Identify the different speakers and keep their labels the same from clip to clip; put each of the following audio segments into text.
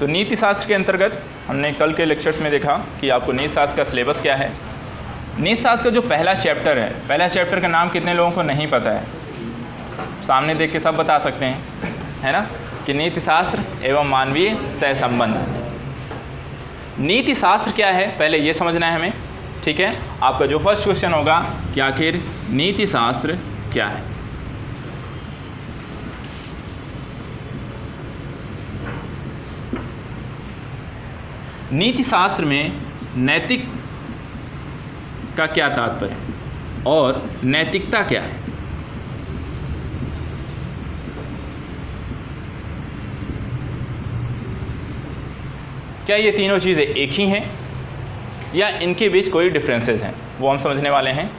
Speaker 1: तो नीति शास्त्र के अंतर्गत हमने कल के लेक्चर्स में देखा कि आपको नीति शास्त्र का सिलेबस क्या है। नीति शास्त्र का जो पहला चैप्टर है, पहला चैप्टर का नाम कितने लोगों को नहीं पता है? सामने देख के सब बता सकते हैं, है ना, कि नीति शास्त्र एवं मानवीय सहसंबंध। नीति शास्त्र क्या है पहले ये समझना है हमें, ठीक है। आपका जो फर्स्ट क्वेश्चन होगा कि आखिर नीति शास्त्र क्या है। नीति शास्त्र में नैतिक का क्या तात्पर्य है और नैतिकता क्या है? क्या ये तीनों चीज़ें एक ही हैं या इनके बीच कोई डिफरेंसेस हैं, वो हम समझने वाले हैं।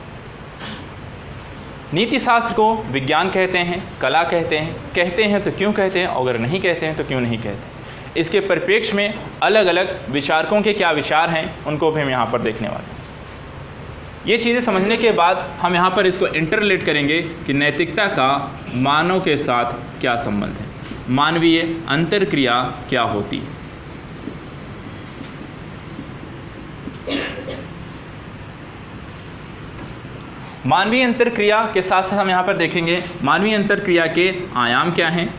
Speaker 1: नीति शास्त्र को विज्ञान कहते हैं, कला कहते हैं तो क्यों कहते हैं, और अगर नहीं कहते हैं तो क्यों नहीं कहते। इसके परिप्रेक्ष्य में अलग अलग विचारकों के क्या विचार हैं उनको भी हम यहाँ पर देखने वाले हैं। ये चीज़ें समझने के बाद हम यहाँ पर इसको इंटरलेट करेंगे कि नैतिकता का मानव के साथ क्या संबंध है, मानवीय अंतरक्रिया क्या होती है। मानवीय अंतरक्रिया के साथ साथ हम यहाँ पर देखेंगे मानवीय अंतरक्रिया के आयाम क्या हैं,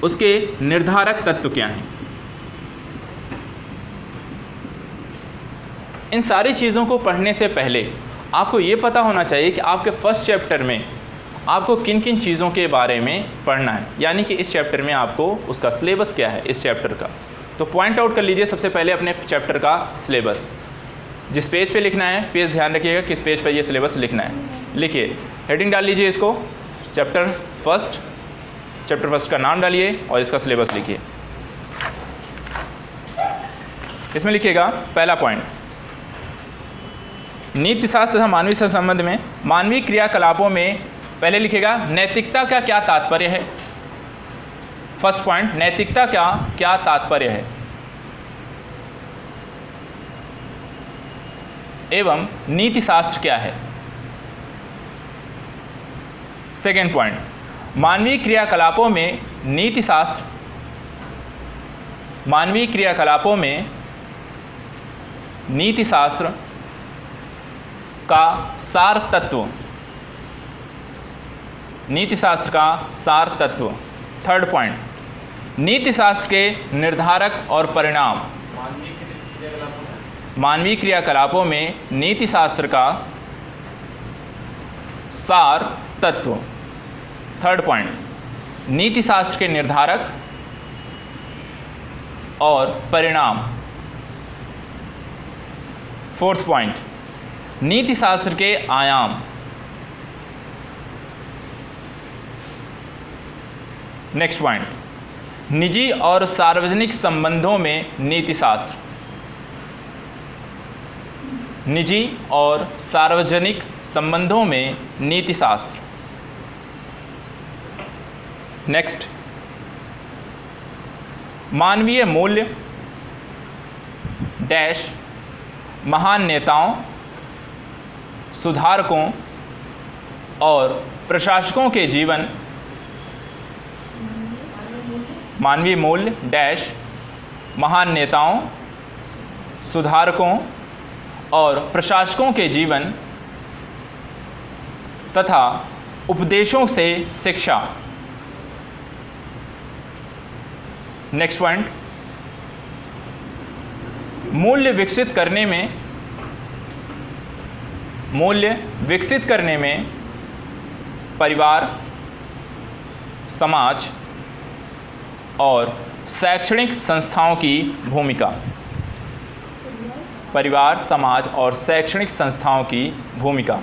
Speaker 1: उसके निर्धारक तत्व क्या हैं। इन सारी चीज़ों को पढ़ने से पहले आपको ये पता होना चाहिए कि आपके फर्स्ट चैप्टर में आपको किन किन चीज़ों के बारे में पढ़ना है, यानी कि इस चैप्टर में आपको उसका सिलेबस क्या है इस चैप्टर का। तो पॉइंट आउट कर लीजिए सबसे पहले अपने चैप्टर का सिलेबस। जिस पेज पे लिखना है, पेज ध्यान रखिएगा किस पेज पे ये सिलेबस लिखना है। लिखिए, हेडिंग डाल लीजिए इसको, चैप्टर फर्स्ट का नाम डालिए और इसका सिलेबस लिखिए। इसमें लिखिएगा पहला पॉइंट, नीति शास्त्र तथा मानवीय सहसंबंध में मानवीय क्रियाकलापों में, पहले लिखिएगा नैतिकता का क्या तात्पर्य है। फर्स्ट पॉइंट, नैतिकता का क्या तात्पर्य है एवं नीति शास्त्र क्या है। सेकेंड पॉइंट, मानवीय क्रियाकलापों में नीति शास्त्र, मानवीय क्रियाकलापों में नीति शास्त्र का सार तत्व, नीति शास्त्र का सार तत्व। थर्ड पॉइंट, नीति शास्त्र के निर्धारक और परिणाम, मानवीय क्रियाकलापों में नीति शास्त्र का सार तत्व। थर्ड पॉइंट, नीति शास्त्र के निर्धारक और परिणाम। फोर्थ पॉइंट, नीति शास्त्र के आयाम। नेक्स्ट पॉइंट, निजी और सार्वजनिक संबंधों में नीति शास्त्र, निजी और सार्वजनिक संबंधों में नीति शास्त्र। नेक्स्ट, मानवीय मूल्य डैश महान नेताओं, सुधारकों और प्रशासकों के जीवन, मानवीय मूल्य डैश महान नेताओं, सुधारकों और प्रशासकों के जीवन तथा उपदेशों से शिक्षा। नेक्स्ट पॉइंट, मूल्य विकसित करने में परिवार, समाज और शैक्षणिक संस्थाओं की भूमिका, परिवार, समाज और शैक्षणिक संस्थाओं की भूमिका।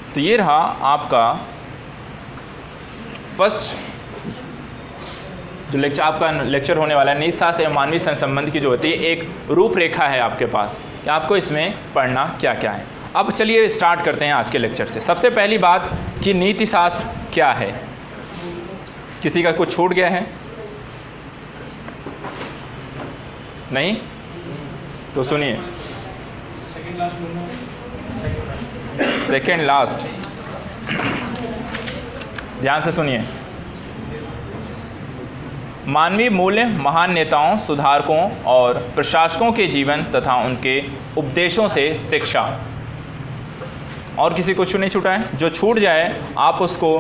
Speaker 1: तो ये रहा आपका फर्स्ट जो लेक्चर, आपका लेक्चर होने वाला है नीति शास्त्र एवं मानवीय सहसंबंध की जो होती है, एक रूपरेखा है आपके पास कि आपको इसमें पढ़ना क्या क्या है। अब चलिए स्टार्ट करते हैं आज के लेक्चर से। सबसे पहली बात कि नीति शास्त्र क्या है। किसी का कुछ छूट गया है? नहीं? तो सुनिए, सेकेंड लास्ट, ध्यान से सुनिए। मानवीय मूल्य महान नेताओं, सुधारकों और प्रशासकों के जीवन तथा उनके उपदेशों से शिक्षा। और किसी को नहीं छूटा है? जो छूट जाए आप उसको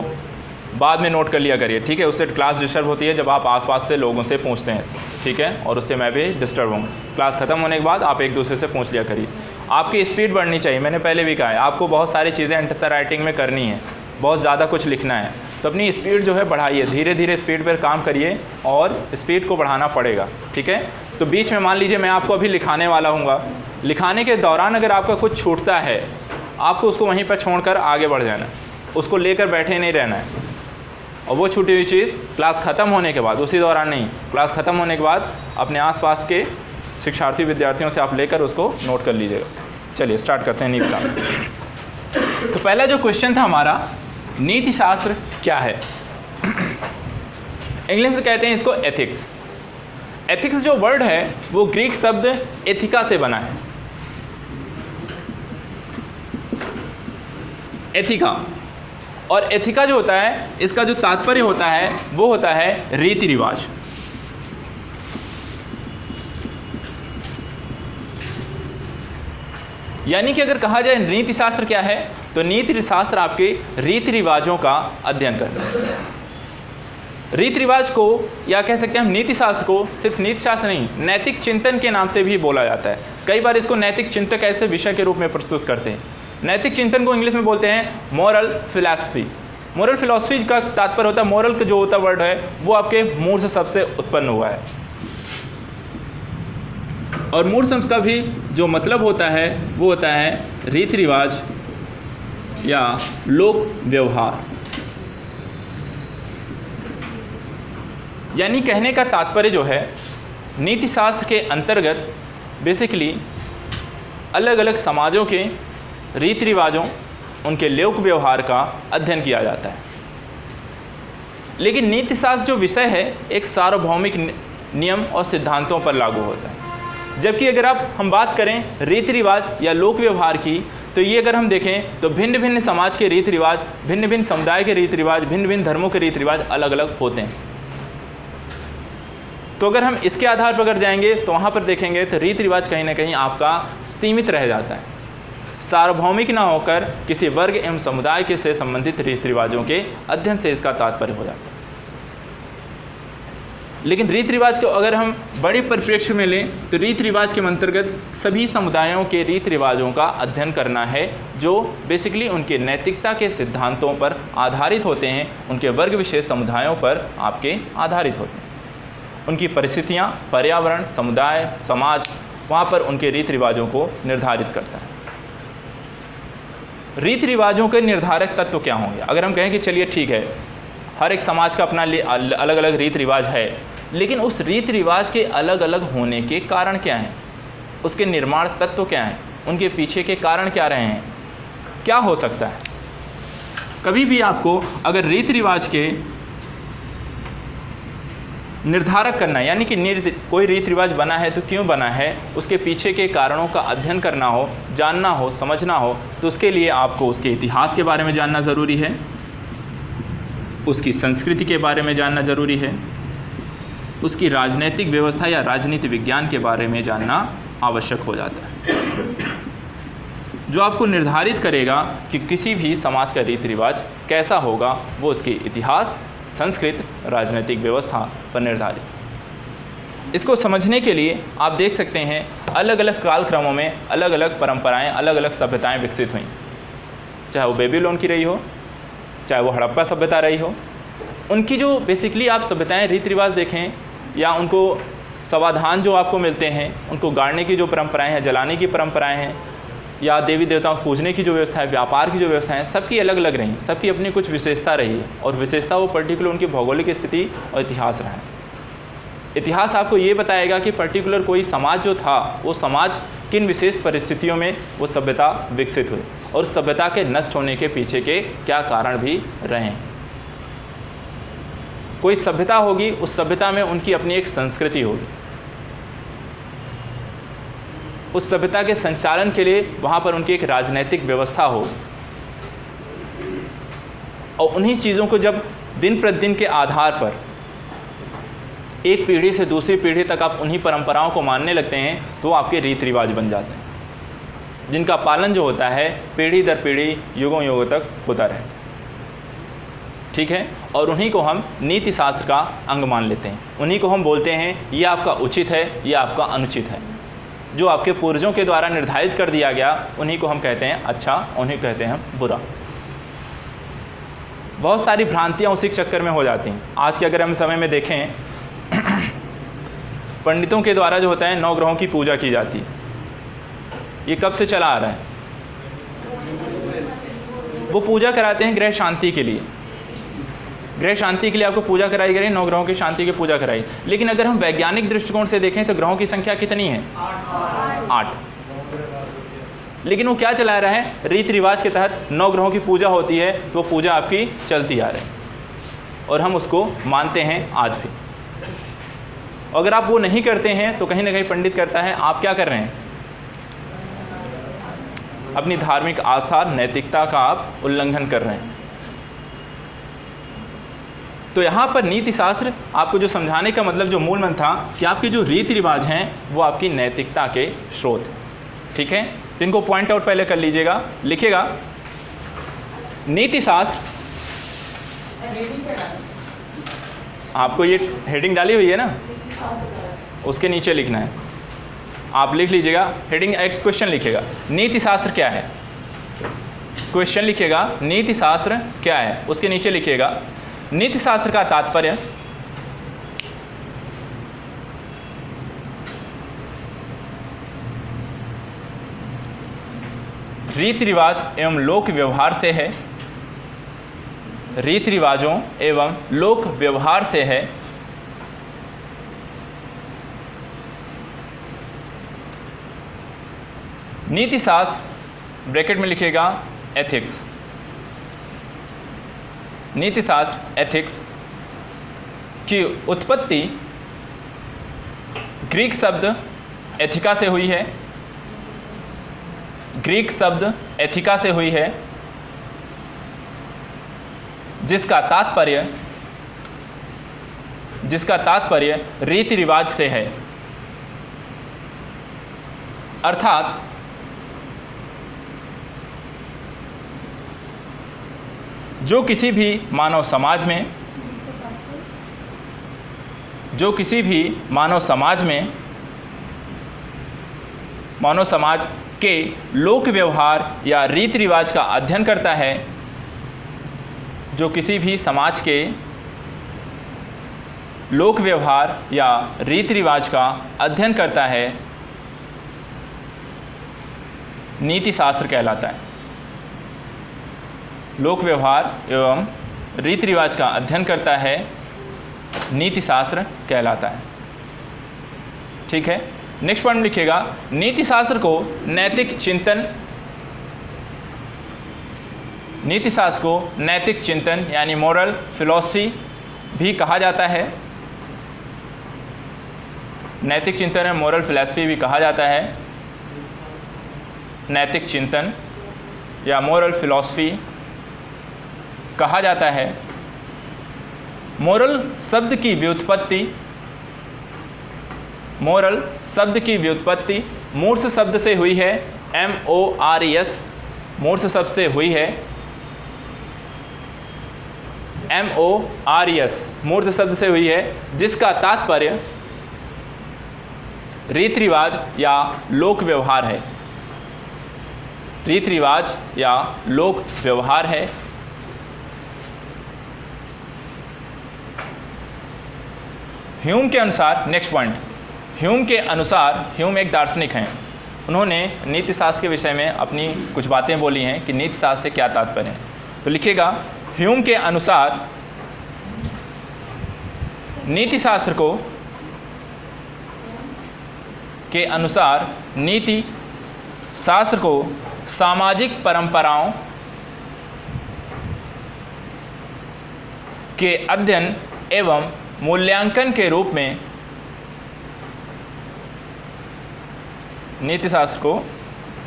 Speaker 1: बाद में नोट कर लिया करिए, ठीक है? उससे क्लास डिस्टर्ब होती है जब आप आसपास से लोगों से पूछते हैं, ठीक है? और उससे मैं भी डिस्टर्ब हूँ। क्लास ख़त्म होने के बाद आप एक दूसरे से पूछ लिया करिए। आपकी स्पीड बढ़नी चाहिए, मैंने पहले भी कहा है, आपको बहुत सारी चीज़ें आंसर राइटिंग में करनी है, बहुत ज़्यादा कुछ लिखना है, तो अपनी स्पीड जो है बढ़ाइए, धीरे धीरे स्पीड पर काम करिए और स्पीड को बढ़ाना पड़ेगा, ठीक है? तो बीच में मान लीजिए मैं आपको अभी लिखाने वाला हूँगा, लिखाने के दौरान अगर आपका कुछ छूटता है, आपको उसको वहीं पर छोड़कर आगे बढ़ जाना है, उसको लेकर बैठे नहीं रहना है। और वो छूटी हुई चीज़ क्लास ख़त्म होने के बाद, उसी दौरान नहीं, क्लास ख़त्म होने के बाद अपने आसपास के शिक्षार्थी विद्यार्थियों से आप लेकर उसको नोट कर लीजिएगा। चलिए स्टार्ट करते हैं नीति शास्त्र। तो पहला जो क्वेश्चन था हमारा, नीति शास्त्र क्या है? इंग्लिश में कहते हैं इसको एथिक्स। एथिक्स जो वर्ड है वो ग्रीक शब्द एथिका से बना है। एथिका, और एथिका जो होता है, इसका जो तात्पर्य होता है वो होता है रीति रिवाज। यानी कि अगर कहा जाए नीति शास्त्र क्या है, तो नीति शास्त्र आपके रीति रिवाजों का अध्ययन करता है। रीति रिवाज को, या कह सकते हैं हम नीति शास्त्र को, सिर्फ नीति शास्त्र नहीं, नैतिक चिंतन के नाम से भी बोला जाता है। कई बार इसको नैतिक चिंतक ऐसे विषय के रूप में प्रस्तुत करते हैं। नैतिक चिंतन को इंग्लिश में बोलते हैं मॉरल फिलॉसफी। मॉरल फिलॉसफी का तात्पर्य होता है, मॉरल का जो होता वर्ड है वो आपके मूल से सबसे उत्पन्न हुआ है, और मूल शब्द का भी जो मतलब होता है वो होता है रीति रिवाज या लोक व्यवहार। यानी कहने का तात्पर्य जो है, नीति शास्त्र के अंतर्गत बेसिकली अलग अलग समाजों के रीति रिवाजों, उनके लोक व्यवहार का अध्ययन किया जाता है। लेकिन नीति शास्त्र जो विषय है एक सार्वभौमिक नियम और सिद्धांतों पर लागू होता है। जबकि अगर हम बात करें रीति रिवाज या लोक व्यवहार की, तो ये अगर हम देखें तो भिन्न भिन्न समाज के रीति रिवाज, भिन्न भिन्न समुदाय के रीति रिवाज, भिन्न भिन्न धर्मों के रीति रिवाज अलग अलग होते हैं। तो अगर हम इसके आधार पर अगर जाएंगे तो वहाँ पर देखेंगे तो रीति रिवाज कहीं ना कहीं आपका सीमित रह जाता है, सार्वभौमिक ना होकर किसी वर्ग एवं समुदाय के से संबंधित रीति रिवाजों के अध्ययन से इसका तात्पर्य हो जाता है। लेकिन रीति रिवाज को अगर हम बड़े परिप्रेक्ष्य में लें तो रीति रिवाज के अंतर्गत सभी समुदायों के रीति रिवाजों का अध्ययन करना है, जो बेसिकली उनके नैतिकता के सिद्धांतों पर आधारित होते हैं, उनके वर्ग विशेष समुदायों पर आपके आधारित होते हैं। उनकी परिस्थितियाँ, पर्यावरण, समुदाय, समाज, वहाँ पर उनके रीति रिवाजों को निर्धारित करता है। रीति रिवाजों के निर्धारक तत्व क्या होंगे? अगर हम कहें कि चलिए ठीक है, हर एक समाज का अपना अलग अलग रीति रिवाज है, लेकिन उस रीति रिवाज के अलग अलग होने के कारण क्या हैं, उसके निर्माण तत्व क्या हैं, उनके पीछे के कारण क्या रहे हैं, क्या हो सकता है? कभी भी आपको अगर रीति रिवाज के निर्धारक करना है, यानी कि कोई रीति रिवाज बना है तो क्यों बना है, उसके पीछे के कारणों का अध्ययन करना हो, जानना हो, समझना हो, तो उसके लिए आपको उसके इतिहास के बारे में जानना ज़रूरी है, उसकी संस्कृति के बारे में जानना ज़रूरी है, उसकी राजनीतिक व्यवस्था या राजनीति विज्ञान के बारे में जानना आवश्यक हो जाता है, जो आपको निर्धारित करेगा कि किसी भी समाज का रीति रिवाज कैसा होगा। वो उसके इतिहास, संस्कृत, राजनीतिक व्यवस्था पर निर्धारित। इसको समझने के लिए आप देख सकते हैं अलग अलग कालक्रमों में अलग अलग परंपराएं, अलग अलग सभ्यताएं विकसित हुई, चाहे वो बेबीलोन की रही हो, चाहे वो हड़प्पा सभ्यता रही हो। उनकी जो बेसिकली आप सभ्यताएं, रीति रिवाज देखें, या उनको समाधान जो आपको मिलते हैं, उनको गाड़ने की जो परंपराएं हैं, जलाने की परंपराएं हैं, या देवी देवताओं को पूजने की जो व्यवस्था है, व्यापार की जो व्यवस्था है, सबकी अलग अलग रही, सबकी अपनी कुछ विशेषता रही है, और विशेषता वो पर्टिकुलर उनकी भौगोलिक स्थिति और इतिहास रहा है। इतिहास आपको ये बताएगा कि पर्टिकुलर कोई समाज जो था, वो समाज किन विशेष परिस्थितियों में वो सभ्यता विकसित हुई, और सभ्यता के नष्ट होने के पीछे के क्या कारण भी रहे। कोई सभ्यता होगी, उस सभ्यता में उनकी अपनी एक संस्कृति होगी, उस सभ्यता के संचालन के लिए वहाँ पर उनकी एक राजनीतिक व्यवस्था हो, और उन्हीं चीज़ों को जब दिन प्रतिदिन के आधार पर एक पीढ़ी से दूसरी पीढ़ी तक आप उन्हीं परंपराओं को मानने लगते हैं, तो आपके रीति रिवाज बन जाते हैं, जिनका पालन जो होता है पीढ़ी दर पीढ़ी, युगों युगों तक होता रहे। ठीक है, और उन्हीं को हम नीति शास्त्र का अंग मान लेते हैं। उन्हीं को हम बोलते हैं ये आपका उचित है, ये आपका अनुचित है। जो आपके पूर्वजों के द्वारा निर्धारित कर दिया गया, उन्हीं को हम कहते हैं अच्छा, उन्हीं को कहते हैं हम बुरा। बहुत सारी भ्रांतियाँ उसी चक्कर में हो जाती हैं। आज के अगर हम समय में देखें, पंडितों के द्वारा जो होता है 9 ग्रहों की पूजा की जाती है। ये कब से चला आ रहा है? वो पूजा कराते हैं ग्रह शांति के लिए। ग्रह शांति के लिए आपको पूजा कराई गई, 9 ग्रहों की शांति की पूजा कराई। लेकिन अगर हम वैज्ञानिक दृष्टिकोण से देखें तो ग्रहों की संख्या कितनी है? 8। लेकिन वो क्या चला रहा है? रीति रिवाज के तहत 9 ग्रहों की पूजा होती है, तो वो पूजा आपकी चलती आ रही है और हम उसको मानते हैं आज भी। अगर आप वो नहीं करते हैं तो कहीं ना कहीं पंडित करता है आप क्या कर रहे हैं? अपनी धार्मिक आस्था, नैतिकता का आप उल्लंघन कर रहे हैं। तो यहाँ पर नीति शास्त्र आपको जो समझाने का मतलब, जो मूल मंत्र था कि आपके जो रीति रिवाज हैं वो आपकी नैतिकता के स्रोत हैं। ठीक है, तो इनको पॉइंट आउट पहले कर लीजिएगा। लिखिएगा नीति शास्त्र, आपको ये हेडिंग डाली हुई है ना, उसके नीचे लिखना है। आप लिख लीजिएगा हेडिंग, एक क्वेश्चन लिखिएगा नीति शास्त्र क्या है। क्वेश्चन लिखिएगा नीति शास्त्र क्या है, उसके नीचे लिखिएगा नीति शास्त्र का तात्पर्य रीति रिवाज एवं लोक व्यवहार से है। रीति रिवाजों एवं लोक व्यवहार से है। नीति शास्त्र ब्रैकेट में लिखिएगा एथिक्स। नीति शास्त्र एथिक्स की उत्पत्ति ग्रीक शब्द एथिका से हुई है। ग्रीक शब्द एथिका से हुई है, जिसका तात्पर्य रीति रिवाज से है। अर्थात जो किसी भी मानव समाज में मानव समाज के लोक व्यवहार या रीति रिवाज का अध्ययन करता है, जो किसी भी समाज के लोक व्यवहार या रीति रिवाज का अध्ययन करता है, नीति शास्त्र कहलाता है। लोक व्यवहार एवं रीति रिवाज का अध्ययन करता है, नीति शास्त्र कहलाता है। ठीक है, नेक्स्ट पॉइंट लिखिएगा नीति शास्त्र को नैतिक चिंतन यानी मोरल फिलॉसफी भी कहा जाता है। नैतिक चिंतन या मोरल फिलॉसफी भी कहा जाता है। नैतिक चिंतन या मोरल फिलॉसफी कहा जाता है। मोरल शब्द की व्युत्पत्ति मूर्छ शब्द से हुई है। MORES मूर्छ शब्द से हुई है। MORES मूर्छ शब्द से हुई है, जिसका तात्पर्य रीति रिवाज या लोक व्यवहार है। रीति रिवाज या लोक व्यवहार है। ह्यूम के अनुसार, नेक्स्ट पॉइंट, ह्यूम के अनुसार, ह्यूम एक दार्शनिक हैं। उन्होंने नीति शास्त्र के विषय में अपनी कुछ बातें बोली हैं कि नीति शास्त्र से क्या तात्पर्य है। तो लिखिएगा ह्यूम के अनुसार नीति शास्त्र नीति शास्त्र को सामाजिक परंपराओं के अध्ययन एवं मूल्यांकन के रूप में नीतिशास्त्र को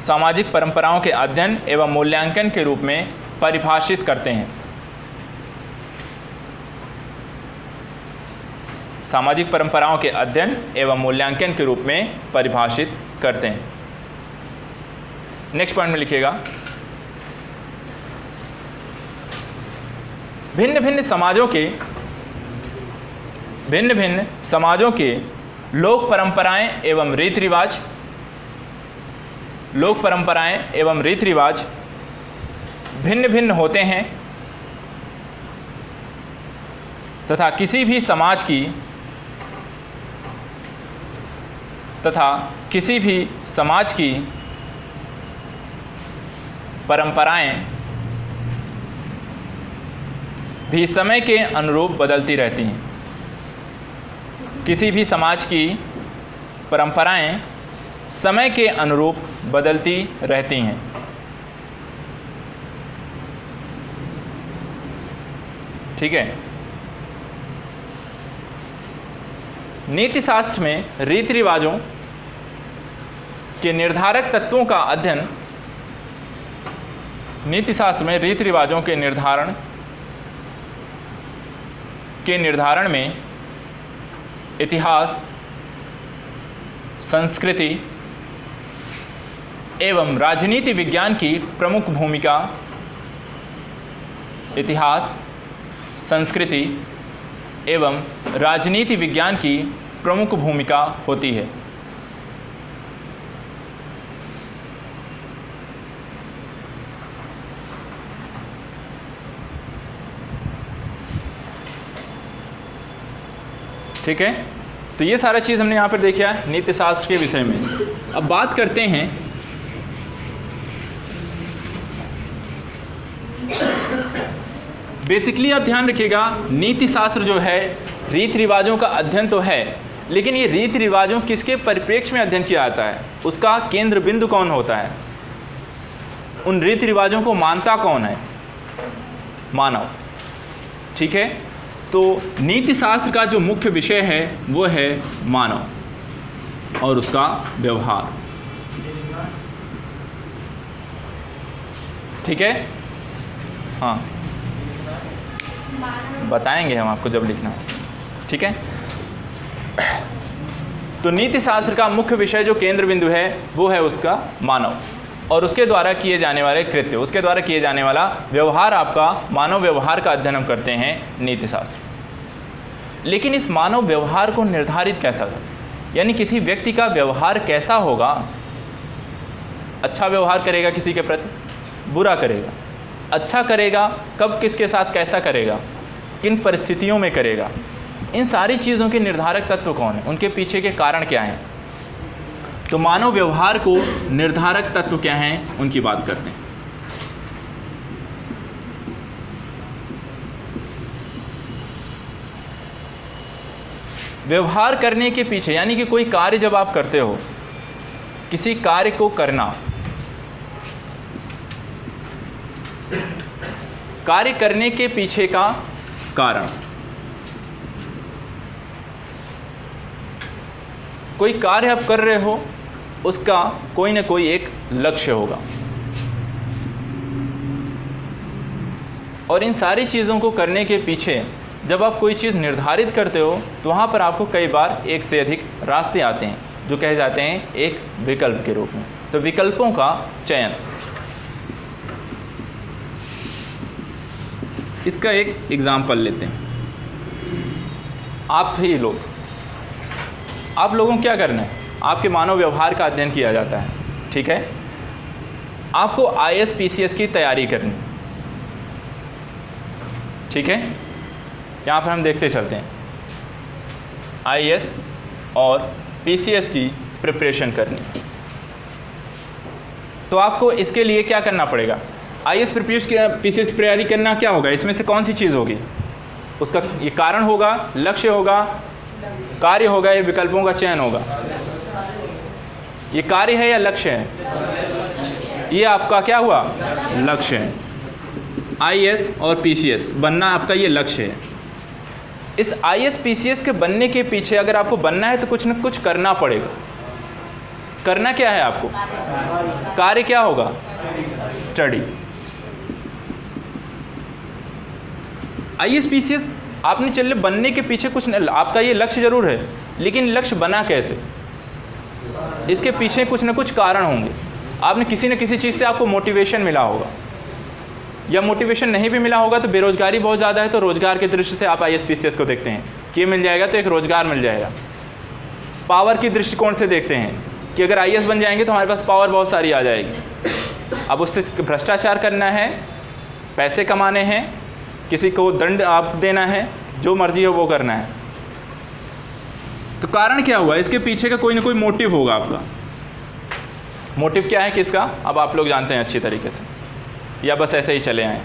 Speaker 1: सामाजिक परंपराओं के अध्ययन एवं मूल्यांकन के रूप में परिभाषित करते हैं। सामाजिक परंपराओं के अध्ययन एवं मूल्यांकन के रूप में परिभाषित करते हैं। नेक्स्ट पॉइंट में लिखिएगा, भिन्न भिन्न समाजों के लोक परंपराएं एवं रीति रिवाज भिन्न भिन्न होते हैं तथा किसी भी समाज की परंपराएं भी समय के अनुरूप बदलती रहती हैं। किसी भी समाज की परंपराएं समय के अनुरूप बदलती रहती हैं। ठीक है। नीतिशास्त्र में रीति रिवाजों के निर्धारक तत्वों का अध्ययन, नीतिशास्त्र में रीति रिवाजों के निर्धारण में इतिहास, संस्कृति एवं राजनीति विज्ञान की प्रमुख भूमिका, इतिहास, संस्कृति एवं राजनीति विज्ञान की प्रमुख भूमिका होती है। ठीक है, तो ये सारा चीज़ हमने यहाँ पर देखा है नीतिशास्त्र के विषय में। अब बात करते हैं बेसिकली, आप ध्यान रखिएगा, नीतिशास्त्र जो है रीति रिवाजों का अध्ययन तो है, लेकिन ये रीति रिवाजों किसके परिप्रेक्ष्य में अध्ययन किया जाता है, उसका केंद्र बिंदु कौन होता है, उन रीति रिवाजों को मानता कौन है, मानव। ठीक है, तो नीतिशास्त्र का जो मुख्य विषय है वो है मानव और उसका व्यवहार। ठीक है, हाँ बताएंगे हम आपको जब लिखना हो। ठीक है, तो नीतिशास्त्र का मुख्य विषय जो केंद्र बिंदु है वो है उसका मानव और उसके द्वारा किए जाने वाले कृत्य, उसके द्वारा किए जाने वाला व्यवहार, आपका मानव व्यवहार का अध्ययन हम करते हैं नीतिशास्त्र। लेकिन इस मानव व्यवहार को निर्धारित कैसा करते, यानी किसी व्यक्ति का व्यवहार कैसा होगा, अच्छा व्यवहार करेगा किसी के प्रति, बुरा करेगा, अच्छा करेगा कब, किसके साथ कैसा करेगा, किन परिस्थितियों में करेगा, इन सारी चीज़ों के निर्धारक तत्व कौन है, उनके पीछे के कारण क्या हैं। तो मानव व्यवहार को निर्धारक तत्व क्या हैं उनकी बात करते हैं। व्यवहार करने के पीछे, यानी कि कोई कार्य जब आप करते हो, किसी कार्य को करना, कार्य करने के पीछे का कारण, कोई कार्य आप कर रहे हो उसका कोई ना कोई एक लक्ष्य होगा, और इन सारी चीज़ों को करने के पीछे जब आप कोई चीज़ निर्धारित करते हो तो वहाँ पर आपको कई बार एक से अधिक रास्ते आते हैं जो कहे जाते हैं एक विकल्प के रूप में। तो विकल्पों का चयन, इसका एक एग्जाम्पल लेते हैं। आप ही लोग, आप लोगों को क्या करना है, आपके मानव व्यवहार का अध्ययन किया जाता है। ठीक है, आपको IAS PCS की तैयारी करनी। ठीक है, यहाँ पर हम देखते चलते हैं, IAS और PCS की प्रिपरेशन करनी। तो आपको इसके लिए क्या करना पड़ेगा, IAS PCS की तैयारी करना क्या होगा, इसमें से कौन सी चीज़ होगी, उसका ये कारण होगा, लक्ष्य होगा, कार्य होगा, ये विकल्पों का चयन होगा। ये कार्य है या लक्ष्य है, ये आपका क्या हुआ, लक्ष्य है। IAS और PCS बनना आपका ये लक्ष्य है। इस IAS PCS के बनने के पीछे अगर आपको बनना है तो कुछ न कुछ करना पड़ेगा। करना क्या है आपको? कार्य क्या होगा? स्टडी। ISPCS आपने चलिए बनने के पीछे कुछ नहीं, आपका ये लक्ष्य जरूर है, लेकिन लक्ष्य बना कैसे? इसके पीछे कुछ ना कुछ कारण होंगे। आपने किसी न किसी चीज़ से आपको मोटिवेशन मिला होगा, या मोटिवेशन नहीं भी मिला होगा तो बेरोजगारी बहुत ज़्यादा है, तो रोजगार के दृष्टि से आप ISPCS को देखते हैं कि ये मिल जाएगा तो एक रोजगार मिल जाएगा। पावर की दृष्टिकोण से देखते हैं कि अगर IAS बन जाएंगे तो हमारे पास पावर बहुत सारी आ जाएगी। अब उससे भ्रष्टाचार करना है, पैसे कमाने हैं, किसी को दंड आप देना है, जो मर्जी हो वो करना है। तो कारण क्या हुआ? इसके पीछे का कोई ना कोई मोटिव होगा आपका। मोटिव क्या है किसका? अब आप लोग जानते हैं अच्छी तरीके से, या बस ऐसे ही चले आए,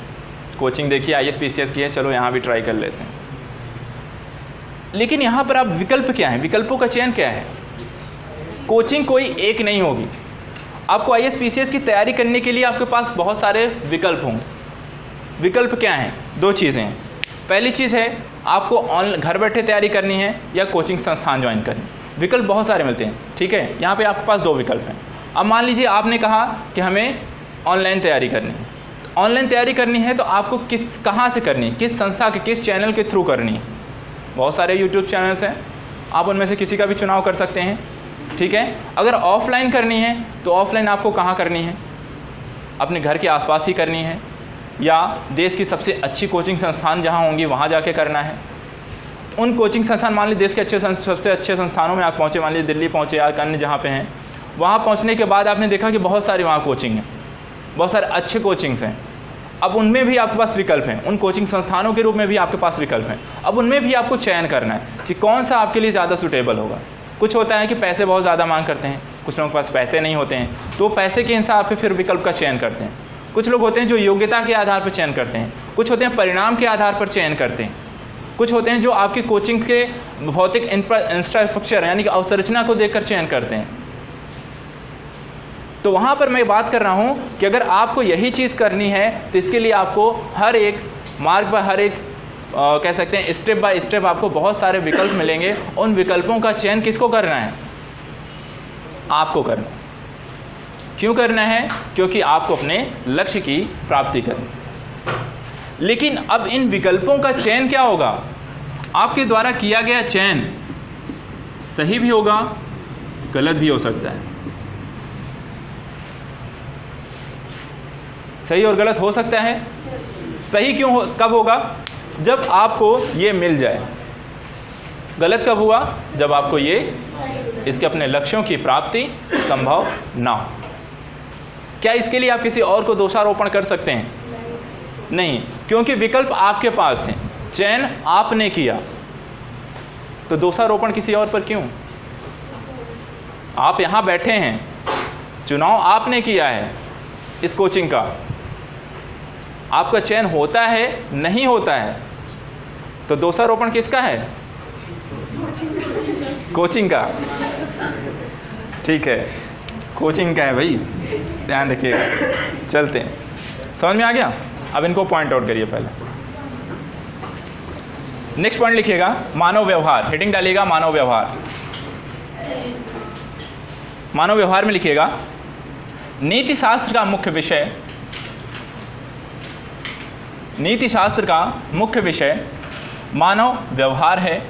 Speaker 1: कोचिंग देखिए ISPCS की है, चलो यहाँ भी ट्राई कर लेते हैं। लेकिन यहाँ पर आप विकल्प क्या है, विकल्पों का चयन क्या है? कोचिंग कोई एक नहीं होगी। आपको ISPCS की तैयारी करने के लिए आपके पास बहुत सारे विकल्प होंगे। विकल्प क्या हैं? दो चीज़ें हैं। पहली चीज़ है आपको ऑनलाइन घर बैठे तैयारी करनी है या कोचिंग संस्थान ज्वाइन करनी। विकल्प बहुत सारे मिलते हैं, ठीक है। यहाँ पे आपके पास दो विकल्प हैं। अब मान लीजिए आपने कहा कि हमें ऑनलाइन तैयारी करनी है। तो ऑनलाइन तैयारी करनी है तो आपको कहाँ से करनी है, किस संस्था के, किस चैनल के थ्रू करनी है? बहुत सारे यूट्यूब चैनल्स हैं, आप उनमें से किसी का भी चुनाव कर सकते हैं, ठीक है। अगर ऑफलाइन करनी है तो ऑफलाइन आपको कहाँ करनी है? अपने घर के आसपास ही करनी है, या देश की सबसे अच्छी कोचिंग संस्थान जहाँ होंगी वहाँ जाके करना है। उन कोचिंग संस्थान, मान लीजिए देश के सबसे अच्छे संस्थानों में आप पहुँचे, मान लीजिए दिल्ली पहुँचे या अन्य जहाँ पे हैं, वहाँ पहुँचने के बाद आपने देखा कि बहुत सारी वहाँ कोचिंग हैं, बहुत सारे अच्छे कोचिंग्स हैं। अब उनमें भी आपके पास विकल्प हैं, उन कोचिंग संस्थानों के रूप में भी आपके पास विकल्प हैं। अब उनमें भी आपको चयन करना है कि कौन सा आपके लिए ज़्यादा सूटेबल होगा। कुछ होता है कि पैसे बहुत ज़्यादा मांग करते हैं, कुछ लोगों के पास पैसे नहीं होते हैं, तो पैसे के हिसाब से फिर विकल्प का चयन करते हैं। कुछ लोग होते हैं जो योग्यता के आधार पर चयन करते हैं, कुछ होते हैं परिणाम के आधार पर चयन करते हैं, कुछ होते हैं जो आपकी कोचिंग के भौतिक इंफ्रास्ट्रक्चर यानी कि अवसंरचना को देखकर चयन करते हैं। तो वहाँ पर मैं बात कर रहा हूँ कि अगर आपको यही चीज़ करनी है तो इसके लिए आपको हर एक मार्ग पर, हर एक कह सकते हैं स्टेप बाय स्टेप आपको बहुत सारे विकल्प मिलेंगे। उन विकल्पों का चयन किसको करना है? आपको करना है। क्यों करना है? क्योंकि आपको अपने लक्ष्य की प्राप्ति करनी। लेकिन अब इन विकल्पों का चयन क्या होगा? आपके द्वारा किया गया चयन सही भी होगा, गलत भी हो सकता है। सही और गलत हो सकता है। सही कब होगा? जब आपको ये मिल जाए। गलत कब हुआ? जब आपको ये इसके अपने लक्ष्यों की प्राप्ति संभव ना हो। क्या इसके लिए आप किसी और को दोषारोपण कर सकते हैं? नहीं, क्योंकि विकल्प आपके पास थे, चयन आपने किया, तो दोषारोपण किसी और पर क्यों? आप यहाँ बैठे हैं, चुनाव आपने किया है इस कोचिंग का, आपका चयन होता है नहीं होता है, तो दोषारोपण किसका है? कोचिंग का। ठीक है, कोचिंग का है भाई, ध्यान रखिएगा। चलते हैं, समझ में आ गया? अब इनको पॉइंट आउट करिए पहले। नेक्स्ट पॉइंट लिखिएगा, मानव व्यवहार। हेडिंग डालिएगा मानव व्यवहार। मानव व्यवहार में लिखिएगा, नीति शास्त्र का मुख्य विषय, नीति शास्त्र का मुख्य विषय मानव व्यवहार है।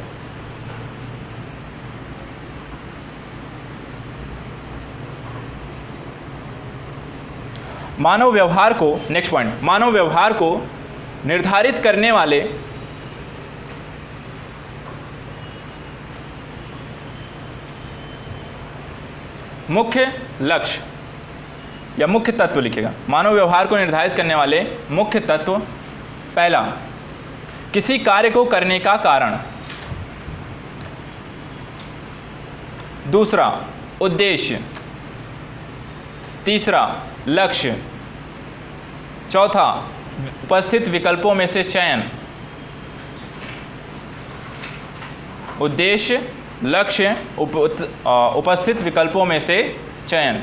Speaker 1: मानव व्यवहार को, नेक्स्ट पॉइंट, मानव व्यवहार को निर्धारित करने वाले मुख्य लक्ष्य या मुख्य तत्व लिखेगा। मानव व्यवहार को निर्धारित करने वाले मुख्य तत्व, पहला, किसी कार्य को करने का कारण, दूसरा, उद्देश्य, तीसरा, लक्ष्य, चौथा, उपस्थित विकल्पों में से चयन। उद्देश्य, लक्ष्य, उपस्थित विकल्पों में से चयन।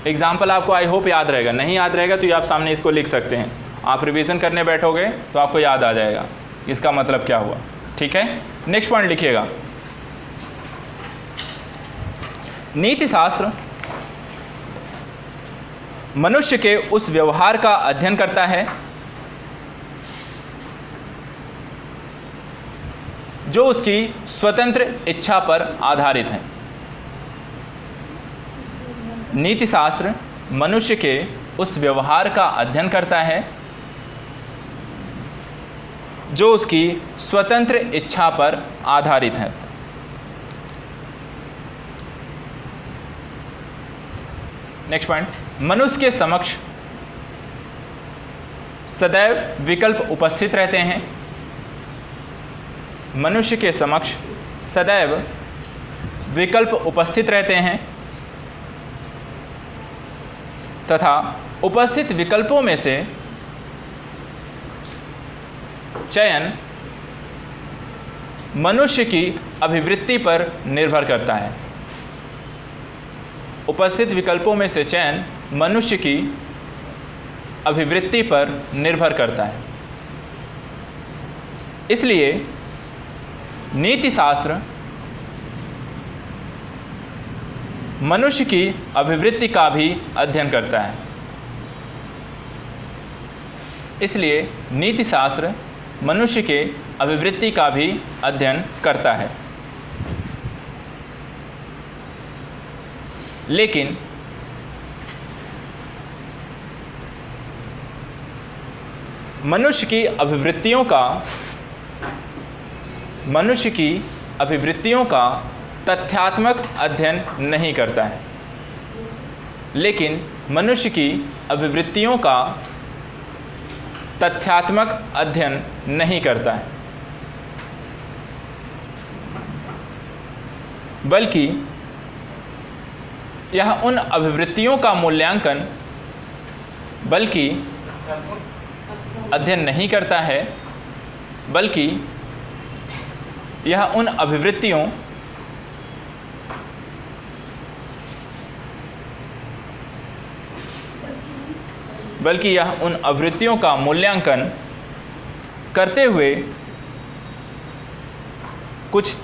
Speaker 1: एग्जाम्पल आपको आई होप याद रहेगा, नहीं याद रहेगा तो ये आप सामने इसको लिख सकते हैं। आप रिवीजन करने बैठोगे तो आपको याद आ जाएगा इसका मतलब क्या हुआ। ठीक है, नेक्स्ट पॉइंट लिखिएगा, नीति शास्त्र मनुष्य के उस व्यवहार का अध्ययन करता है जो उसकी स्वतंत्र इच्छा पर आधारित है। नीति शास्त्र मनुष्य के उस व्यवहार का अध्ययन करता है जो उसकी स्वतंत्र इच्छा पर आधारित है। नेक्स्ट पॉइंट, मनुष्य के समक्ष सदैव विकल्प उपस्थित रहते हैं। मनुष्य के समक्ष सदैव विकल्प उपस्थित रहते हैं तथा उपस्थित विकल्पों में से चयन मनुष्य की अभिवृत्ति पर निर्भर करता है। उपस्थित विकल्पों में से चयन मनुष्य की अभिवृत्ति पर निर्भर करता है। इसलिए नीति शास्त्र मनुष्य की अभिवृत्ति का भी अध्ययन करता है। इसलिए नीति शास्त्र मनुष्य के अभिवृत्ति का भी अध्ययन करता है। लेकिन मनुष्य की अभिवृत्तियों का तथ्यात्मक अध्ययन नहीं करता है। लेकिन मनुष्य की अभिवृत्तियों का तथ्यात्मक अध्ययन नहीं करता है, बल्कि यह उन अभिवृत्तियों का मूल्यांकन अध्ययन नहीं करता है, बल्कि यह उन अभिवृत्तियों का मूल्यांकन करते हुए कुछ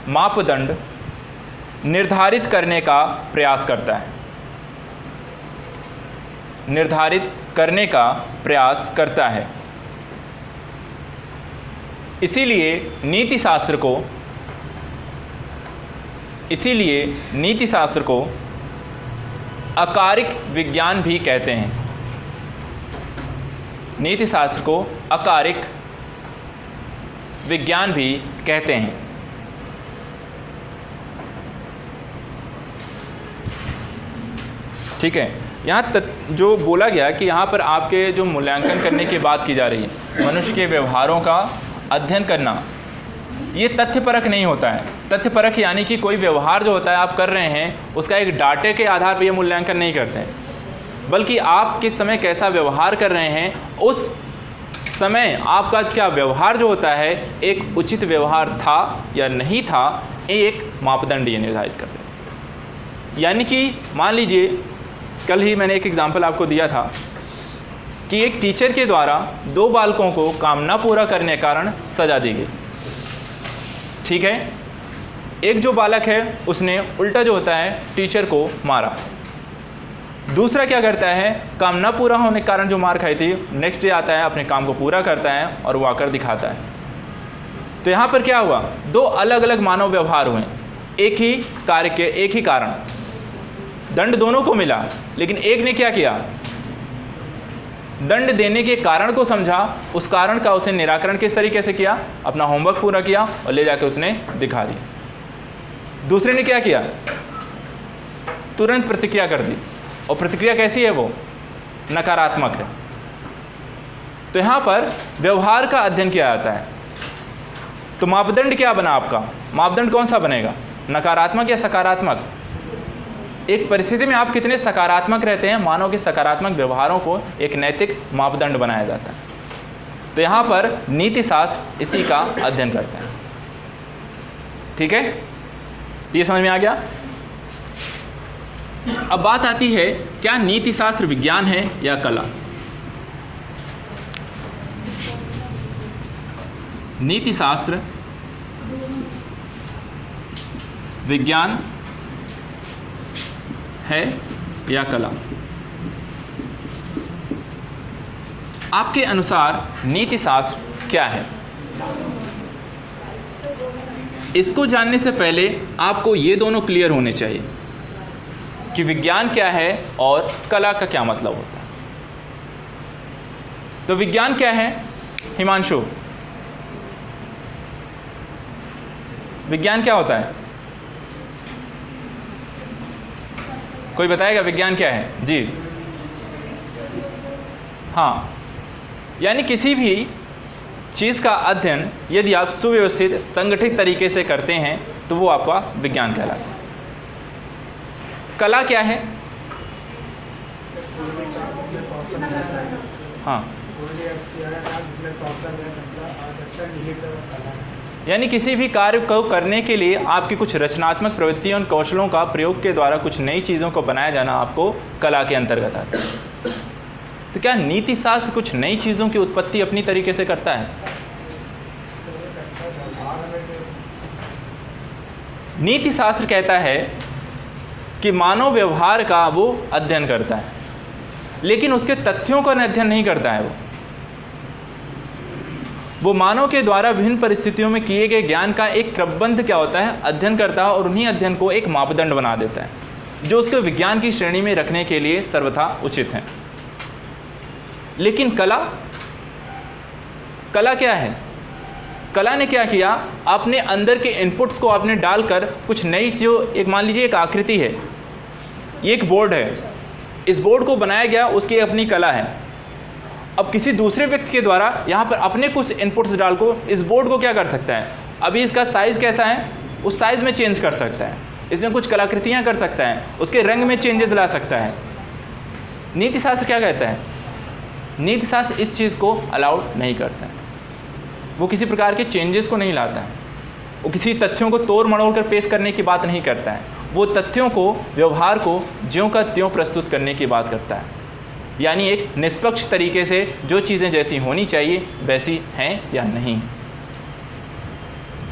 Speaker 1: मापदंड निर्धारित करने का प्रयास करता है। इसीलिए नीति शास्त्र को अकारिक विज्ञान भी कहते हैं। नीति शास्त्र को अकारिक विज्ञान भी कहते हैं। ठीक है, यहाँ जो बोला गया कि यहाँ पर आपके जो मूल्यांकन करने की बात की जा रही है, मनुष्य के व्यवहारों का अध्ययन करना, ये तथ्यपरक नहीं होता है। तथ्यपरक यानी कि कोई व्यवहार जो होता है आप कर रहे हैं उसका एक डाटे के आधार पर ये मूल्यांकन नहीं करते हैं, बल्कि आप किस समय कैसा व्यवहार कर रहे हैं उस समय आपका क्या व्यवहार जो होता है एक उचित व्यवहार था या नहीं था, एक मापदंड ये निर्धारित करते हैं। यानी कि मान लीजिए कल ही मैंने एक एग्जाम्पल आपको दिया था कि एक टीचर के द्वारा 2 बालकों को काम न पूरा करने के कारण सजा दी गई। ठीक है, एक जो बालक है उसने उल्टा जो होता है टीचर को मारा, दूसरा क्या करता है, काम ना पूरा होने के कारण जो मार खाई थी नेक्स्ट डे आता है, अपने काम को पूरा करता है और वो आकर दिखाता है। तो यहाँ पर क्या हुआ, 2 अलग अलग मानव व्यवहार हुए, एक ही कार्य के एक ही कारण, दंड दोनों को मिला, लेकिन एक ने क्या किया, दंड देने के कारण को समझा, उस कारण का उसने निराकरण किस तरीके से किया, अपना होमवर्क पूरा किया और ले जाकर उसने दिखा दिया। दूसरे ने क्या किया, तुरंत प्रतिक्रिया कर दी, और प्रतिक्रिया कैसी है, वो नकारात्मक है। तो यहाँ पर व्यवहार का अध्ययन किया जाता है। तो मापदंड क्या बना आपका, मापदंड कौन सा बनेगा, नकारात्मक या सकारात्मक। एक परिस्थिति में आप कितने सकारात्मक रहते हैं, मानव के सकारात्मक व्यवहारों को एक नैतिक मापदंड बनाया जाता है। तो यहाँ पर नीति शास्त्र इसी का अध्ययन करता है। ठीक है, ये समझ में आ गया। अब बात आती है, क्या नीति शास्त्र विज्ञान है या कला। नीति शास्त्र विज्ञान है या कला? आपके अनुसार नीति शास्त्र क्या है? इसको जानने से पहले आपको ये दोनों क्लियर होने चाहिए कि विज्ञान क्या है और कला का क्या मतलब होता है। तो विज्ञान क्या है हिमांशु? विज्ञान क्या होता है? कोई बताएगा विज्ञान क्या है? जी हाँ, यानी किसी भी चीज़ का अध्ययन यदि आप सुव्यवस्थित संगठित तरीके से करते हैं तो वो आपका विज्ञान कहलाता है। कला क्या है? हाँ, यानी किसी भी कार्य को करने के लिए आपकी कुछ रचनात्मक प्रवृत्तियों और कौशलों का प्रयोग के द्वारा कुछ नई चीज़ों को बनाया जाना आपको कला के अंतर्गत आता है। तो क्या नीति शास्त्र कुछ नई चीज़ों की उत्पत्ति अपनी तरीके से करता है? नीति शास्त्र कहता है कि मानव व्यवहार का वो अध्ययन करता है, लेकिन उसके तथ्यों का अध्ययन नहीं करता है। वो मानव के द्वारा विभिन्न परिस्थितियों में किए गए ज्ञान का एक क्रमबद्ध क्या होता है अध्ययन करता है और उन्हीं अध्ययन को एक मापदंड बना देता है जो उसके विज्ञान की श्रेणी में रखने के लिए सर्वथा उचित है। लेकिन कला क्या है? कला ने क्या किया, अपने अंदर के इनपुट्स को आपने डालकर कुछ नई, जो एक मान लीजिए एक आकृति है, ये एक बोर्ड है, इस बोर्ड को बनाया गया, उसकी अपनी कला है। अब किसी दूसरे व्यक्ति के द्वारा यहाँ पर अपने कुछ इनपुट्स डालकर इस बोर्ड को क्या कर सकता है, अभी इसका साइज़ कैसा है उस साइज़ में चेंज कर सकता है, इसमें कुछ कलाकृतियाँ कर सकता है, उसके रंग में चेंजेस ला सकता है। नीति शास्त्र क्या कहता है? नीति शास्त्र इस चीज़ को अलाउड नहीं करता है, वो किसी प्रकार के चेंजेस को नहीं लाता है, वो किसी तथ्यों को तोड़ मरोड़ कर पेश करने की बात नहीं करता है, वो तथ्यों को, व्यवहार को ज्यों का त्यों प्रस्तुत करने की बात करता है। यानी एक निष्पक्ष तरीके से जो चीज़ें जैसी होनी चाहिए वैसी हैं या नहीं।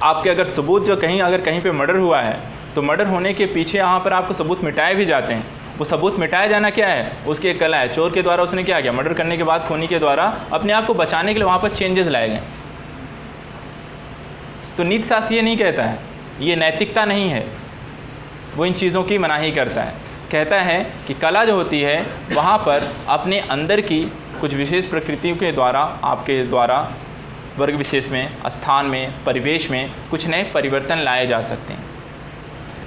Speaker 1: आपके अगर सबूत, जो कहीं अगर कहीं पे मर्डर हुआ है तो मर्डर होने के पीछे यहाँ पर आपको सबूत मिटाए भी जाते हैं, वो सबूत मिटाया जाना क्या है, उसकी एक कला है। चोर के द्वारा उसने क्या किया, मर्डर करने के बाद खूनी के द्वारा अपने आप को बचाने के लिए वहाँ पर चेंजेस लाए गए। तो नीति शास्त्र ये नहीं कहता है, ये नैतिकता नहीं है, वो इन चीज़ों की मनाही करता है। कहता है कि कला जो होती है वहाँ पर अपने अंदर की कुछ विशेष प्रकृतियों के द्वारा, आपके द्वारा वर्ग विशेष में, स्थान में, परिवेश में कुछ नए परिवर्तन लाए जा सकते हैं।